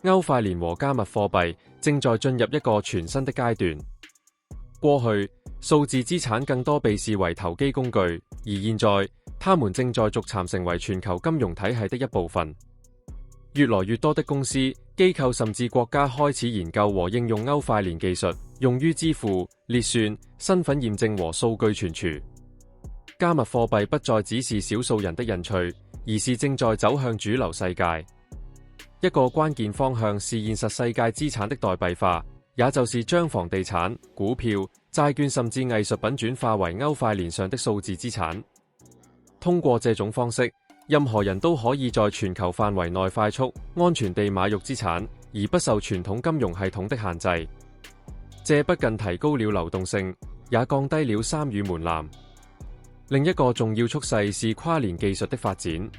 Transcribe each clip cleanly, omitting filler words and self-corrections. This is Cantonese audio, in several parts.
區塊鏈和加密貨幣正在進入一個全新的階段。過去，數字資產更多被視為投機工具，而現在，它們正在逐漸成為全球金融體系的一部分。越來越多的公司、機構甚至國家開始研究和應用區塊鏈技術，用於支付、列算、身份驗證和數據存儲。加密貨幣不再只是少數人的興趣，而是正在走向主流世界。一個關鍵方向是現實世界資產的代幣化，也就是將房地產、股票、債券甚至藝術品轉化為區塊鏈上的數字資產。通過這種方式，任何人都可以在全球範圍內快速、安全地買入資產，而不受傳統金融系統的限制。這不僅提高了流動性，也降低了參與門檻。另一個重要趨勢是跨鏈技術的發展。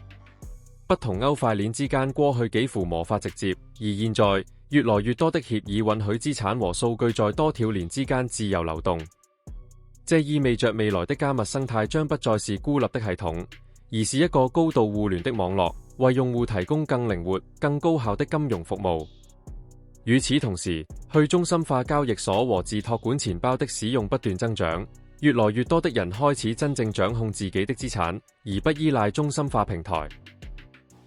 不同區塊鏈之間過去幾乎無法直接，而現在越來越多的協議允許資產和數據在多條鏈之間自由流動。這意味着未來的加密生態將不再是孤立的系統，而是一個高度互聯的網絡，為用戶提供更靈活、更高效的金融服務。與此同時，去中心化交易所和自託管錢包的使用不斷增長，越來越多的人開始真正掌控自己的資產，而不依賴中心化平台。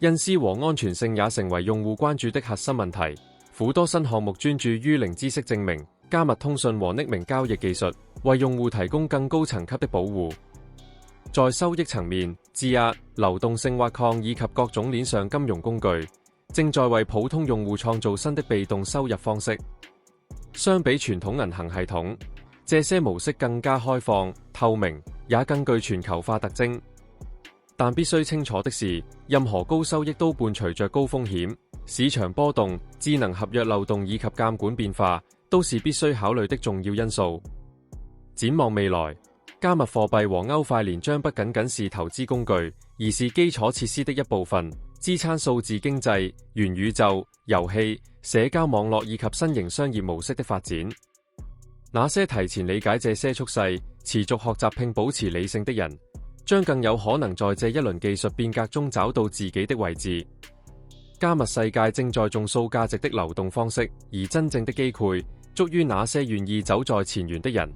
隱私和安全性也成為用戶關注的核心問題。許多新項目專注於零知識證明、加密通訊和匿名交易技術，為用戶提供更高層級的保護。在收益層面，質押、流動性挖礦以及各種鏈上金融工具，正在為普通用戶創造新的被動收入方式。相比傳統銀行系統，這些模式更加開放、透明，也更具全球化特徵。但必須清楚的是，任何高收益都伴隨着高風險，市場波動、智能合約漏洞以及監管變化，都是必須考慮的重要因素。展望未來，加密貨幣和區塊鏈將不僅僅是投資工具，而是基礎設施的一部分，支撐數字經濟、元宇宙、遊戲、社交網絡以及新型商業模式的發展。那些提前理解這些趨勢、持續學習並保持理性的人，將更有可能在這一輪技術變革中找到自己的位置。加密世界正在重塑價值的流動方式，而真正的機會，足於那些願意走在前沿的人。